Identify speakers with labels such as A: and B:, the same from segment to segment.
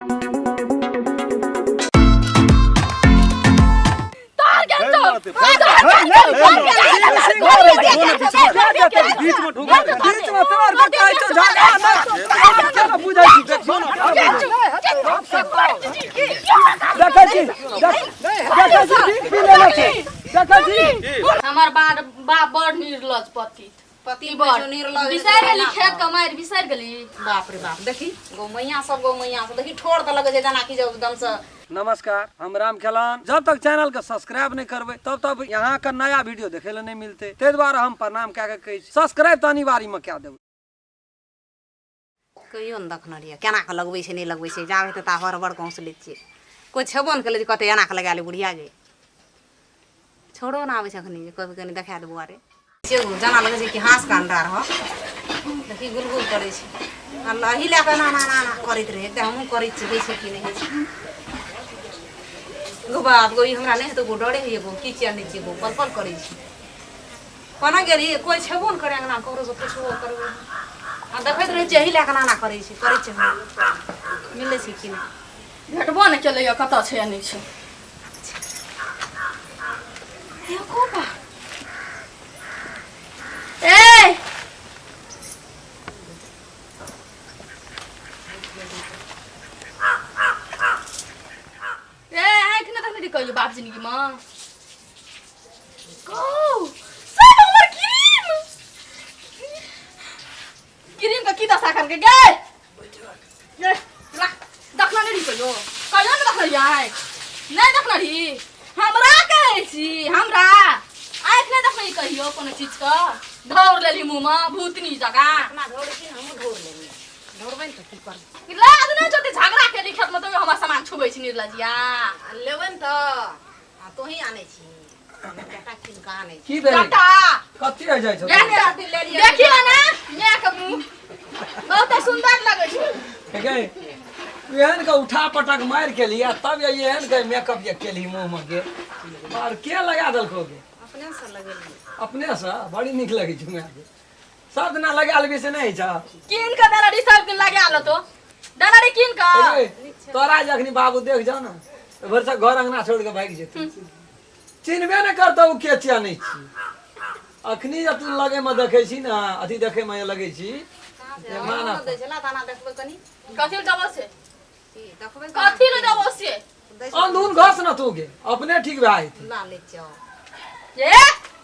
A: हमार बाप बड़ निर्लज पति बिसार गेली खेत कमाई बिसार गेली।
B: बाप रे बाप देखी गौमैया सब देखी ठोर त लगे जना की जब एकदम से।
C: नमस्कार, हम राम खेलान। जब तक चैनल के सब्सक्राइब नहीं करबे तब तक यहाँ का नया वीडियो देखे ले नहीं मिलते। ते द्वारा हम प्रणाम क्या कहे सब्सक्राइब तो अनिवार्य में क्या देब।
B: कहियो न देखना रिया केना के लगबै छै नहीं लगबै छै जाबे त हर बड़ कौंस ले छिए कोई छेबो न कले कते एना के लगा ले बुढ़िया गे छोड़ो ना आबै छै अखनी कभी कनी देखा देबो अरे से जना लगे छै कि हास का अंडा रह देखी गुलगुल करे छै अल्लाह ही लेके ना ना ना करैत रहे त हमहु करैत छी छै कि नहीं छै गो बाप गो ई हमरा नहीं तो गो डरे है गो की चिया नहीं छै गो पल पल करे छै पना गेली कोई छेबो न करे अंगना करो से पुछबो करबो आ देखैत रहे छै ही लेके ना ना करे छै मिले छै कि नहीं
A: भेटबो न केले कत छै नहीं छै ए कहियो बाप जिंदगी में क्रीम का की दशा करके गए देखना नहीं कहियो कहियो न देखना आँख नहीं देखना रही हमरा कहे छी हमरा आँख नहीं देखना कहियो कोनो चीज का धौर लेली मुंह में भूतनी जगह
B: अपना धौर छी हम धौर लेली धौरबै त की कर
A: लाज नहीं जते झगड़ा के लिखत में तो हमरा सामान छुबै छी निर्लजिया
B: लेबन त आ तो ही आने छी बेटा किन का आने
C: की दे
A: बेटा
C: कथि हो जाय छ
A: देखियो ना मैं के मुंह बहुत सुंदर लगे छै
C: गए एहन का उठा पटक मार के लिया तब ये एहन के मेकअप ये केली मुंह में के और के लगा दलको के
B: अपने से लगेली
C: अपने से बड़ी निक लगे छ मैं के सब ना लगा लेबे से नहीं छ
A: किन का डलाडी सब किन लगा लो तो डलाडी किन का
C: तोरा जखनी बाबू देख जाओ ना भर से घर अंगना छोड़ के भाग जेते चिन्हबे न करतो के चिया नहीं छी अखनी जब तू लगे में देखे छी ना अथी देखे में लगे छी
B: माना दे छला दाना देखबे कनी
A: कथि दबो से
B: देखबे
A: कथि न दबो से
C: अंधुन घस न तू के अपने ठीक भाई
B: ला ले जाओ
A: ए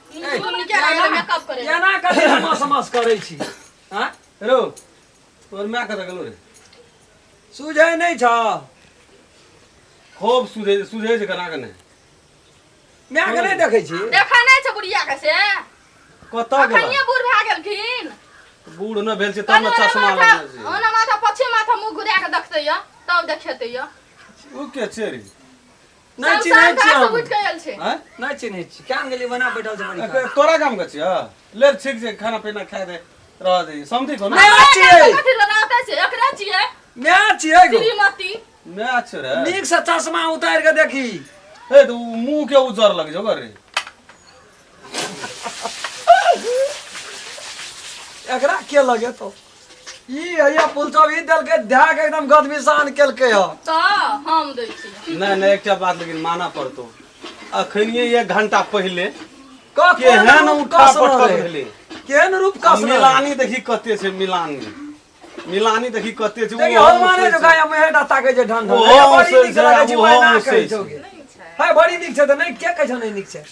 A: तुम क्या मेकअप करे
C: केना करे मस मस करे छी हां
D: हेलो तोर मैं कत गेलो रे
C: सुझे नहीं छ
D: खूब सुझे कना कने
C: मैं के नहीं देखे छी
A: देखा नहीं छ बुढ़िया के से
D: कत गेला
A: कनिया बूढ़ भा गेलखिन
D: बूढ़ न भेल छै तब न चश्मा लगल छै
A: ओना माथा पछे माथा मुंह घुरा के देखते य तब देखेते य
D: उ के छै रे
C: नहीं चिन्है छी
A: सब उठ गयल छै
D: हैं
C: नहीं चिन्है छी क्या गेली बना बैठल छ बड़ी
D: तोरा काम के छै ले ठीक छै खाना पीना खाए दे रह दे समझी को ना
C: मैं छियै
A: कथि लगाते छै एकरा छियै
C: मैं छियै गो
A: श्रीमती
D: मैं अच्छा रे
C: नीक से चश्मा उतार के देखी
D: ए तू मुंह के उजर लग जो रे
C: एकरा के लगे तो ई हैया पुलचवी दल के ध्यान एकदम गदबिसान केलके ह
A: त हम दै छी
D: नहीं एकटा बात लेकिन माना पड़तो अखनिए 1 घंटा पहले
C: केहन
D: केहन उठा पटक भेले
C: केहन रूप कस
D: मिलानी देखी कते छै मिलानी देखी कते छै
C: देखि हनुमाने जो गाया मेहटा ताके जे ढंढ है बड़ी निक छै त नहीं के कहै छ नहीं निक छै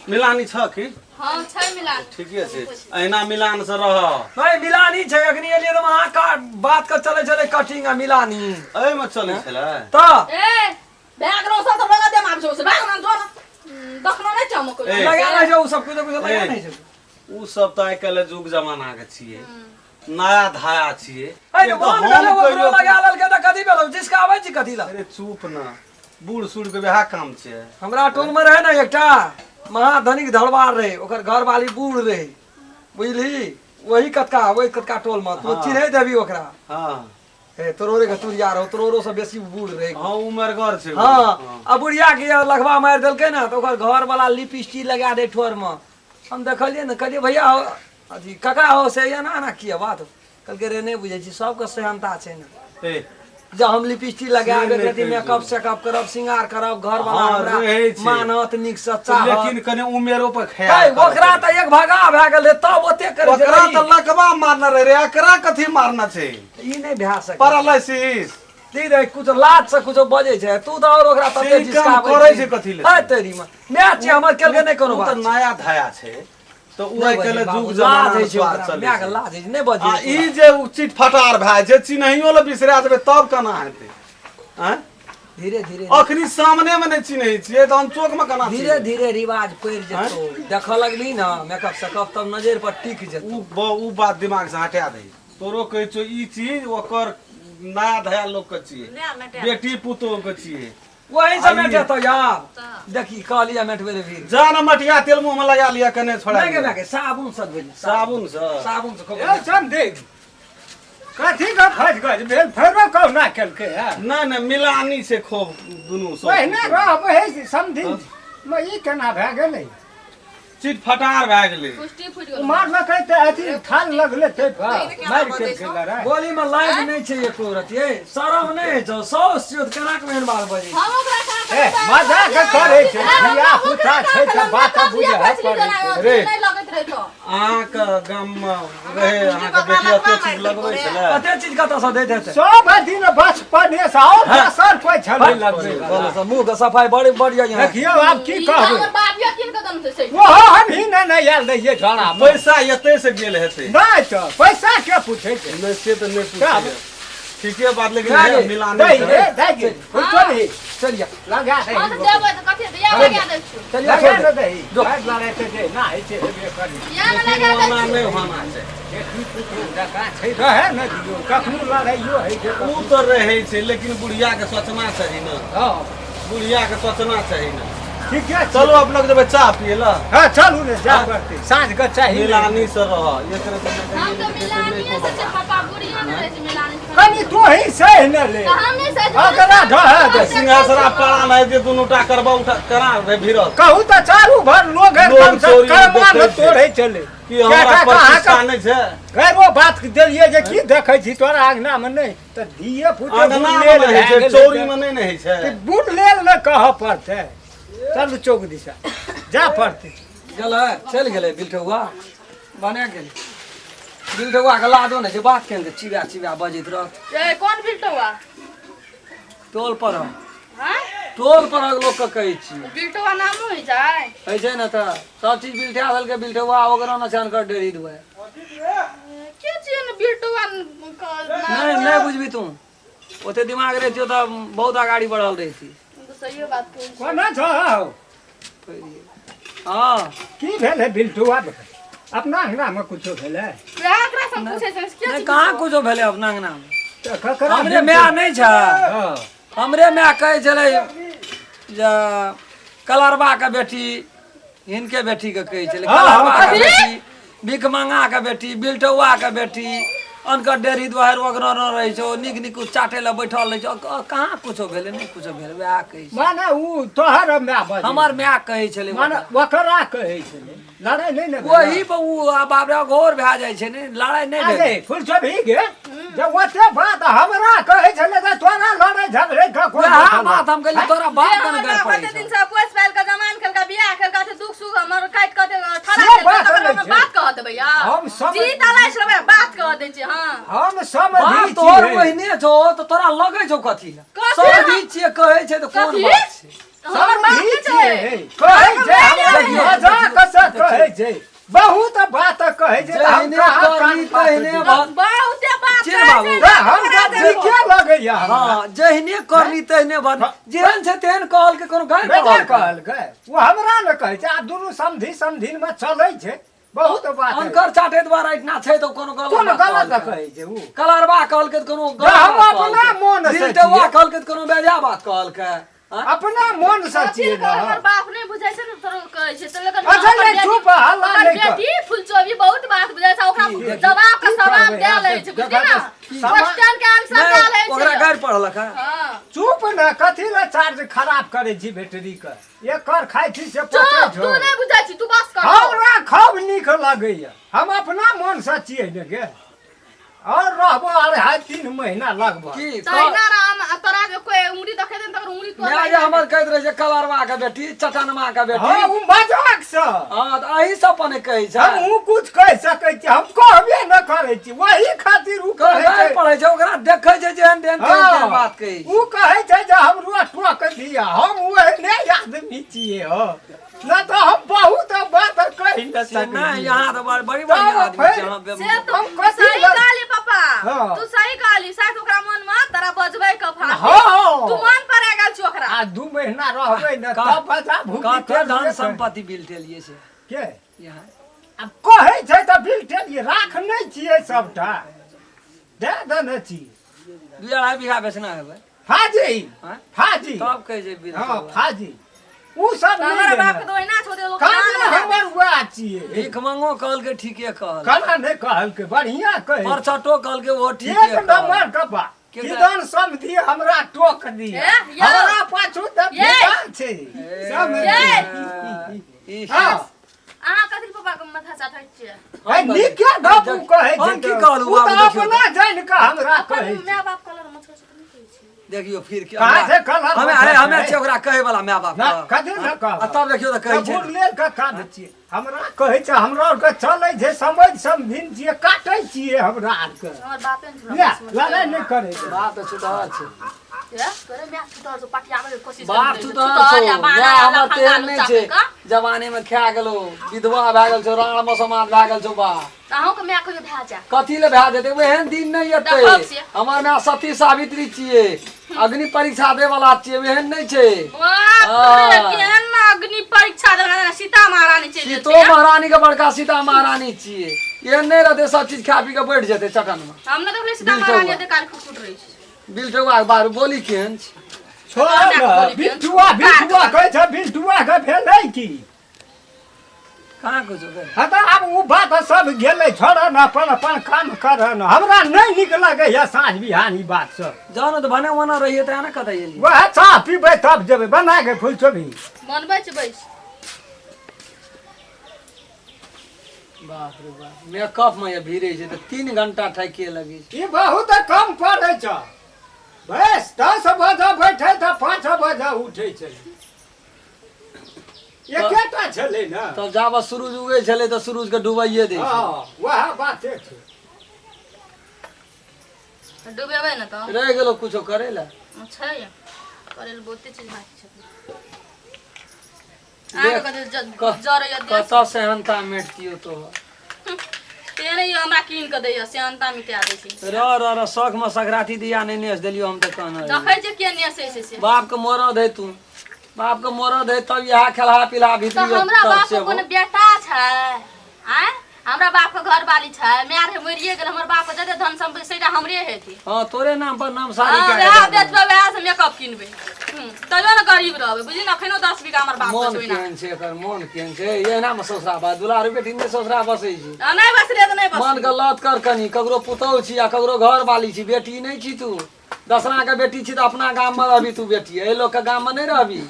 D: मिलानी छ कि
A: हां छै मिलान
D: ठीके छै अहिना मिलान से रह
C: नहीं मिलानी छै अखनी एलिए त वहां का बात का चले कटिंग आ मिलानी
D: एहि में चलै छलै
C: त
A: ए बैकग्राउंड सब तो लगा दे मार जो से बैकग्राउंड जो देखना नहीं चमक
C: लगा ना जो सब कुछ लगा नहीं छै
D: उ सब त आइ काल्हि जुग जमाना के छियै नया धाया छियै
C: अरे मन भेले वो लगा लल के त कथि भेलो जिसका आबै छी कथि ला
D: अरे चुप ना बूढ़ सूढ़ के वएह काम छै
C: हमरा टोल में रहे ना एकटा महाधनिक धड़वार रहे ओकर घर वाली बूढ़ रहे बुझली वही कतका टोल में तू चिन्है देबी ओकरा
D: हां
C: ए तोरोरे के तुरिया रहो तोरो से बेसी बूढ़ रहे
D: हां उमरगर छै
C: हां अब बुढ़िया के लगवा मार देलकै ना तो ओकर घर वाला लिपस्टिक लगा दे ठोर में हम देखलिए ना कहलिए भैया अथी कका हो से या ना किया बात कल के रे नहीं बुझे छी सब के सहनता छै ना
D: ए
C: जब हम लिपस्टिक लगाबे
D: से नहीं
C: रहती
D: कहियो।
C: मेकअप सेकअप करब श्रृंगार करब घर वाला
D: हाँ,
C: हमरा
D: रहै छै।
C: मानत नीक सच्चा
D: लेकिन कने उमेरो पर
C: है
D: ख्याल
C: ओकरा त एक भगा भए गेल रहे, तब ओते करे
D: ओकरा त लकवा मारना रहे रे, एकरा कथी मारना छै
C: ई नहीं भए सके
D: पैरालिसिस
C: दी रे कुछ लाज से कुछ बजे छै तू त और ओकरा तते
D: से
C: जिसका
D: काम करै छै कथी ले?
C: है तेरी में मैच हमर केलके नहीं कोनो
D: उ
C: बात
D: त नया धाया छै तो उ आइ काल्हि जुग
C: लाज
D: जमाना
C: है छै
D: अनुसार
C: ओकरा
D: चलै
C: मैक
D: छै।
C: लाज है नहीं
D: आ
C: बजे
D: ई जे उ चिट फटार भए जे चिन्हियो ले बिसरा देबै तब केना हेतै हैं?
C: धीरे धीरे
D: अखनी सामने में नहीं चिन्है छियै त हम चौक में केना
C: धीरे धीरे रिवाज पड़ जेतो देख लगली ना मेकअप सेकअप तब नजर पर टिक जेतो
D: उ बात दिमाग से हटा दे। तोरो कहै छौ ई चीज ओकर नया धया लोग के छियै, बेटी पुतोह के छियै।
C: वही से
D: आइए।
C: मेटे तो यार देखी कहलिया मेटबे रे फिर
D: जा न मटिया तेल मुंह में लगा लिया कने छोड़ा
C: नहीं के
D: दिया।
C: नहीं के साबुन से भेल
D: साबुन से
C: साबुन से खूब
E: ए समझे कथी का फंस गज भेल फेरो कहुना केलकै है
D: नहीं नहीं मिलानी से खूब दुनू सब
E: पहिने रहबै समझी मैं ई केना भए गेलै
D: चिट फटार भए गेलै।
A: पुष्टि फुटि गेल
E: उमर में कहते अथी थाल लगले थे मार केलकै लड़ाई
C: गोली में लाइट नहीं छै एको रति ए शरम नहीं छौ सौ सियत केना के मेहन बाल बजे
A: हम ओकरा
E: ए मजाक करै छै बिया पुता छै त बात बुझे पड़ै छै
D: रे।
A: नहीं लगत रहे तो
D: अहाँ के गाम में रहे अहाँ के बेटी ओते चीज लगबै छले।
C: कते चीज कत से दैत हेतै
E: सब दिन बचपने से और असर कोई छलै लगबै
C: बोलो सब मुंह के सफाई बड़ी बढ़िया यहाँ
E: देखियो आब की कहबै
A: हमर बाप या किन कदम से सही
E: वो हम ही नहीं आयल रहिए झोड़ा में
D: पैसा एते से गेल हेतै
E: नहीं तो पैसा के पूछे छै
D: नहीं से तो नहीं
E: क्या?
D: पूछे ठीके बात लेकिन
C: क्या ये?
D: मिलानी
E: दे
D: से
E: दे दे दे चली
C: चलिए
E: लगा दे
A: हम तो देबै तो कथि या लगा दै छु
C: चलिए
E: लगा
C: छोड़
E: दे
C: दे।
E: दो हाथ लड़ाई ते दे ना है छै हेबे करी
A: या
D: लेकिन
A: लगा दै
D: ओना
A: छु
D: नहीं होना छै।
E: देखी पुत्र जका छै रहे न दियो कखनो लड़ाइयो है छै
D: उ तो रहे छै लेकिन बुढ़िया के सोचना चाही ना,
E: हां
D: बुढ़िया के सोचना चाही ना।
E: ठीक है
D: चलो आप लोग जब चाह पिए ला
E: हां चलू ने जा करते साँझ के चाहिए
D: मिलानी से रह ये करे
A: हम तो मिलानी से छै पापा बुढ़िया ने रहे छै मिलानी से
E: कनी तू ही सह न ले
A: तो हम नहीं सही
E: अगला ढह दे
D: सिंहासरा पाला नहीं जे दुनू टा करबा उठा करा रे भीरत
E: कहू तो चारू भर लोग है
D: लोग
E: कम से
D: चोरी
E: करमान
D: देखै छै।
E: तोड़े चले
D: कि हमरा प्रतिष्ठा नहीं छै।
E: गैरो बात देलिए जे की देखै छी तोरा आंगना में नहीं त दिए फुटे
D: अंगना
E: बुढ़
D: में
E: लेल
D: नहीं छै,
E: भए
D: चोरी
E: गेलै
D: में नहीं नहीं छै।
E: कि बुढ़ लेल न कह पड़ते चल चौक दिशा जा पड़ते
C: गेलै चल गेलै बिलठौआ बने गेल बिलठौआ के लादो नहीं छै बात केन चिड़ा चिड़ा बजैत रह
A: ए कौन बिल्टवा
C: टोल पर
A: हां
C: टोल पर लोग के कहै छी
A: बिल्टवा नाम होई जाय
C: है छै न त सब चीज बिलठा देल के बिलठौआ ओकरा न छान कर डेरी दुए
A: के छियै ने बिल्टवा
C: नहीं नहीं बुझबी तू ओते दिमाग रहती त बहुत आगाड़ी बढ़ल रहती
A: तो सही बात कहै छी।
E: कोना छ
C: हाँ
E: की भेल है बिल्टुआ अपना अंगना में कुछो भेल है
A: एकरा से पूछै छै के
C: नहीं कहाँ कुछो भेले अपना अंगना में
E: त ककरा
C: हमरे माय नहीं छै
E: हाँ।
C: हमरे माय कहै छलै जे कलरबा के बेटी हिनके बेटी के कहै छलै
E: हाँ,
C: कलरबा के
A: कथी?
C: बेटी भिकमंगा के बेटी बिलटौआ के बेटी अनकर डेरी दुआर वगैरह न रहे छो निक निक चाटे ला बैठल रहे छो कहाँ कुछो भेले नहीं कुछो भेले वएह कहै छै
E: माने उ तोहर माय बजे
C: हमर माय कहै छलै
E: माने ओकरा कहै छलै लड़ाई नहीं ने
C: वही पर उ बाप रे घोर भए जाइ छै ने लड़ाई नहीं
E: अरे
C: भेल
E: फुल सब ही गे जब ओते बात हमरा कहै छलै त तोरा लड़ाई झगड़े का कोई
C: वएह बात हम कहलियै तोरा बाप कन कर पड़ै
A: कते दिन
C: छै
A: से पोस पाल के जमान खेल के बियाह खेल के दुख सुख हमर काट के ठड़ा
E: से
A: खेल
E: बात
A: के
E: करै छै।
A: बात कह देबै यार
E: हम सब
A: जी तलाश लेबै बात कह दै छी हां
E: हम समझी
C: बात तोहर बहिने छौ तो तोरा लगै छौ कथी ला
A: कथी ला?
C: समझी छियै कहै छै तो कोन
A: कथी?
C: बात छै
A: हमर बात
E: समझी
A: के छै
E: कहै छै
C: देखिए,
E: मजाक से कहै छै बहुत बात कहै छै त हम
C: जहिने
E: कहाँ
C: करनी
E: कान
C: तहिने
E: पात
C: बात
A: बहुते बात
C: चिर
A: कहै
C: बाबू।
A: छै
E: हम ठीके लगैया
C: हाँ जहिने करनी तहिने बन जेहन छै तेहन कहल के कोनो गाय
E: बेटा
C: कहल
E: कहल गए वो हमरा न कहै छै आ दुनू समधी समधिन में चलै छै बहुत बात है।
C: अनकर चाटे द्वारा इतना छै तो कोनो गलत
E: कोन
C: बात
E: गलत
C: कहल
E: कहै छै उ
C: कलरबा कहल के कोनो
E: हम
C: गलत बात
E: अपना
C: कहल
E: मोन से
C: दिलटवा
E: छियै।
C: कहल के कोनो बेजा बात कहल के हाँ?
E: अपना मन से छियै
A: कथी हमर
E: न
A: बाप नहीं बुझै छै ने तोरो कहै छै त लेकिन
E: अच्छा,
A: हमर
E: नहीं,
A: बेटी-
E: चुप, हल्ला
A: हमर
E: नहीं कर।
A: बेटी फुलचोबी बहुत बात बुझै छै ओकरा
C: की-
A: जवाब के
E: की
A: सवाल
E: करबै
A: दे
E: यार,
A: लै छै बुझली ना
E: की-
A: क्वेश्चन के आंसर दे
C: नहीं,
A: लै
C: ओकरा
A: छै
C: गाड़ि पढ़लक है
A: हां
E: चुप न कथी ला चार्ज खराब करे छी बैटरी के एकर खाइ छी से पते
A: चुप
E: छौ
A: तू नहीं बुझै छी तू बस कर
E: हमरा खूब नीक लगैया हम अपना मन से छियै ने गे और रहबो 2.5-3 महीना लगभग
C: की
A: तहिना राम तोरा जे कोई उंगली देखे देन तकर उंगली तोड़
C: मैं जे हमर कहत रहे जे कलरवा के बेटी चटनमा के बेटी
E: हाँ उ मजाक से
C: हां त अही सब अपन कहै छै
E: हम उ कुछ कह सकै छी हम कहबे न करै छी वही खातिर उ कहै
C: कहै
E: छै
C: पड़ै छै ओकरा देखै छै जेहन तेहन
E: हाँ,
C: बात कहै छै
E: उ कहै छै जे हमरो ठोक दिया हम ओहने आदमी छियै हो न तो हम बहुत बात कहि न
C: से
E: सकै
C: नहीं
E: छी।
C: यहाँ तो बड़ी बड़ी आदमी छै यहाँ पे
A: से तो
E: हम कथी
A: सही
E: लग-
A: कहली पापा
E: हाँ।
A: तू सही कहली शायद ओकरा मन में तारा बजबै के फाट
E: हाँ।
A: तू मन पर आ गेल छी ओकरा
E: आ 2 महीना रहबै न
C: का-
E: तब बचा भूखी
C: कते धन
E: फेर
C: संपत्ति बिल तेलिए से
E: के
C: यहाँ
E: अब कहै छै त बिल्टेलिए राख नै छियै सबटा दे देने छी
C: 2.5 बीघा बेचना है भाई
E: फाजी
C: हाँ?
E: फाजी
C: तब कहे छै बिल
E: हाँ फाजी उ सब
A: हमरा
E: नहीं
A: बाप के
E: देना
A: तो ओहिना छोड़ दे लोग
E: काहे हमर हुआ छियै
C: भीख मांगो कहल के ठीके कहल
E: कना नहीं कहल के बढ़िया कहे
C: परछटो कहल के वो ठीके
E: एक
C: कहल
E: नंबर कपा
C: केकरा?
E: किदन समझी हमरा टोक दिया
A: ए, या।
E: हमरा पाछू त
A: ये।
E: बेटा छै
C: ए,
E: समझ
C: ई
E: हाँ
A: अहाँ कथी पापा के माथा चाटै छियै
E: ए निके बाबू कहै छै
C: हम की कहलू
E: उ त
C: बाबू, देखियौ।
E: अपना जान के हमरा कहै
A: अपन
E: छै
A: माय बाप कलर में छोड़ नहीं कहै छी
C: देखियो फिर के
E: कहाँ से कलर
C: हमें
E: बता
C: हमें
E: है?
C: छै ओकरा कहे वाला माय बाप
E: ना
C: के।
E: कथी न कह
C: आ तब देखियो त कहै छै
E: बुढ़ले के काट छियै हमरा कहै छै हमरा आर के चलै छै समझ समझिन छियै काटै छियै हमरा आर के
A: हमर बापे ने
E: ले
A: छोड़ा
E: लड़ाई नहीं करे के।
C: बात तो सुधार छै
A: ए तोरे माय छुटर जो पटियावे के कोशिश
C: बाप
A: करै
C: तू
A: छै।
C: तो
A: छुटर या बाना या
C: हमर
A: लफंगा
C: तेहन नहीं
A: लुच्चा
C: छै
A: का।
C: जवानी में खा गेलो विधवा भए गेल छौ राण मसमात भए गेल छौ बा
A: अहूँ के माय कहियो भए जा
C: कथी ले भए जेतै ओहन दिन नहीं
A: देखब
C: एतै
A: से।
C: हमर माय सती सावित्री छियै अग्नि परीक्षा दे वाला छियै ओहन नहीं छै
A: वाह केहन ना अग्नि परीक्षा देना सीता महारानी चलि
C: सीतो
A: जेतै
C: महारानी के बड़का सीता महारानी छियै एहन नहीं रहतै सब चीज खा पी के बैठ जेतै चटन में
A: हम न देखले सीता
C: बिल्टौआ।
A: महारानी एते काल फुट रही छै
C: बिल्टौआ के बारे बोली केहन छै
E: छोड़ न, बिल्टुआ कहै छै बिल्टुआ के भेलै की
C: कहाँ कुछ भेल
E: हाँ त अब उ बात सब गेलै छोड़ न अपन अपन काम कर न हमरा नहीं नीक लगैया साँझ बिहान ई बात सब
C: जानो तो भने वना रहिए त ना कतै एलिए
E: वह चाह पीबै तब जेबै बना के फूल चोभी
A: मन बच बैस
C: बाप रे बाप मेकअप में ये भीड़े छै त 3 घंटा ठके लगी
E: ई बहुत कम पड़ै छ बस 10 बजे बैठे त 5 बजे उठै छै एकेटा छलै न
C: तब जाब सूरज उगे छले त सूरज के डुबाइए दे छै
E: हाँ वह बाते छै
A: डुबेबै न त
C: रह गेलो कुछो करे ला
A: छै करेल बहुते चीज बाकी छै
C: देख,
A: आगे कते
C: क-
A: जर या देश
C: कत सहनता मेटतियो तो
A: तेने यो हमरा कीन के दैया से अंता मिटा दै छै
C: र शौक में सगराठी दिया नहीं नेस देलियो हम त कहना
A: देखै छै के नेसे से
C: बाप के मरद है तू बाप के मरद है तब यहाँ खेला पिला
A: तो
C: भीतरी
A: हमरा बाप के कोनो बेटा छै आय हमरा बाप के घर वाली छै मार है मरिए गेल हमर बाप के जते धन संपत्ति सेटा हमरे हेती
C: हाँ तोरे नाम पर नाम सारी
A: हां
C: के
A: वएह बेचबे वएह से मेकअप किनबे तइयो न गरीब रहबे बुझी न अखनो 10 बीघा हमर बाप
C: मन
A: के छोइना
C: केहन छै एकर मन केहन छै एना में ससुरा बा दुलारू बेटी में ससुरा बसै छै
A: नहीं बसले त नहीं
C: मन
A: बस
C: के लत कर कनी ककरो पुतौह छी आ ककरो घर वाली छी बेटी नहीं छी तू दसरा के बेटी छी त अपना गाम में रहबी तू बेटी ए लोग के गाम में नहीं रहबी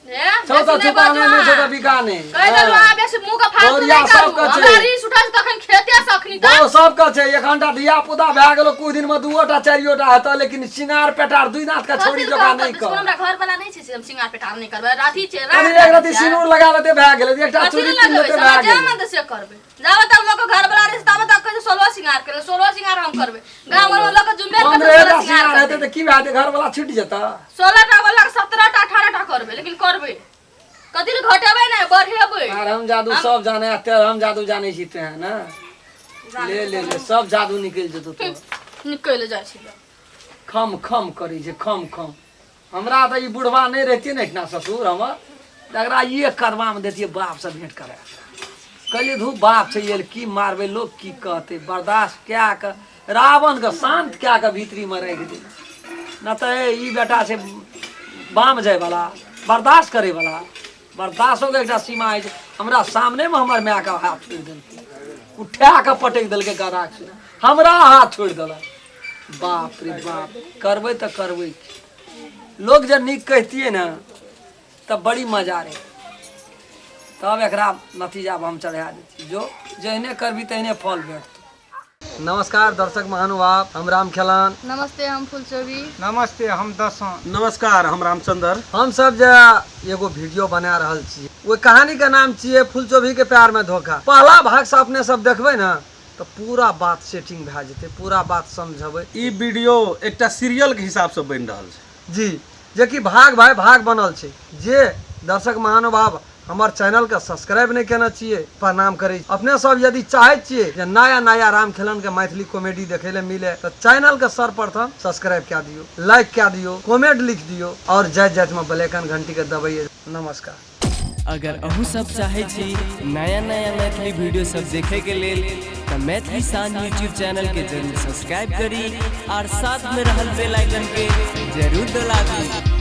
A: ए
C: छौ त चुकाने नहीं छौ त बिकाने
A: कह देलु आ बेसी मुंह के फालतू
C: और या
A: नहीं
C: सब
A: करू
C: के छै।
A: हमरा रीस उठा तखन खेते सखनी त
C: वो सब का छै एक घंटा धिया पुता भए गेलो कुछ दिन में 2टा 4टा हेतौ लेकिन सिंगार पेटार 2 नाथ का छोड़ी जोगा नहीं कर
A: हमरा घर वाला नहीं छै से हम सिंगार पेटार नहीं करबै राठी छै
C: कनी एक रति सिनूर लगा लेते भए गेलै एकटा चूड़ी किन लेते भए
A: जे
C: गेलै
A: मन से करबै जाबे तक लोग घर वाला रहे तब तक कहे 16 सिंगार करे 16 सिंगार हम करबै गांव में लोग जुम्मे
C: 15टा सिंगार हेतै त की भए जेतै घर वाला छुट जेता
A: 16 टा वाला 17 टा 18 टा करबै लेकिन करबै कथि ले घटेबै नहीं बढ़ेबै
C: आर हम जादू सब जाने तेरे हम जादू जाने छी ते ना ले ले ले सब जादू निकल जेतौ तो
A: निकल जाय छै
C: खम खम करै छै खम खम हमरा त ई बुढ़वा नहीं रहती ना इतना ससुर हमर तकरा ये करवा में देतिए बाप से भेंट करे कहलिए धू बाप छै ये की मारबे लोग की कहते बर्दाश्त क्या के रावण के शांत क्या के भीतरी में रख दे न त ई बेटा से बाम जाय वाला बर्दाश्त करे वाला बर्दाश्त हो एक सीमा है हमरा सामने में हमर माय के हाथ छोड़ देलकै उठा के पटक देलकै गराक से हमरा हाथ छोड़ देलक बाप रे बाप करबै त करबै लोग जब निक कहतिए ना तब बड़ी मजा रे तब एकरा नतीजा हम चढ़ा देती जो जहने करबी तहने फल भेटतौ नमस्कार दर्शक महानुभाव, हम राम खेलान।
A: नमस्ते, हम फुलचोभी।
E: नमस्ते, हम दसन।
D: नमस्कार, हम रामचंद्र।
C: हम सब जे एगो वीडियो बना रहल छी, वो कहानी के नाम छियै फुलचोभी के प्यार में धोखा। पहला भाग से अपने सब देखबै ना तो पूरा बात सेटिंग भए जेतै, पूरा बात समझबै।
D: ई वीडियो एकटा सीरियल के हिसाब से बन रहल छै
C: जी, जे कि भाग भाई भाग बनल छै। जे दर्शक महानुभाव हमार चैनल के सब्सक्राइब नहीं केना चाहिए, प्रणाम करे। अपने सब यदि चाहे छिए जे नया नया राम खेलन के मैथिली कॉमेडी देखे ले मिले तो चैनल के सर्वप्रथम सब्सक्राइब क्या दियो, लाइक क्या दियो, कमेंट लिख दियो और जय जय में बेलैकन घंटी के दबाइए। नमस्कार।
F: अगर अहू सब चाहे छी नया नया मैथिली वीडियो सब देखे के लेल तो मैथिली साँझ यूट्यूब चैनल के जरूर सब्सक्राइब करी और साथ में रहल बेल आइकन के जरूर दबाबी।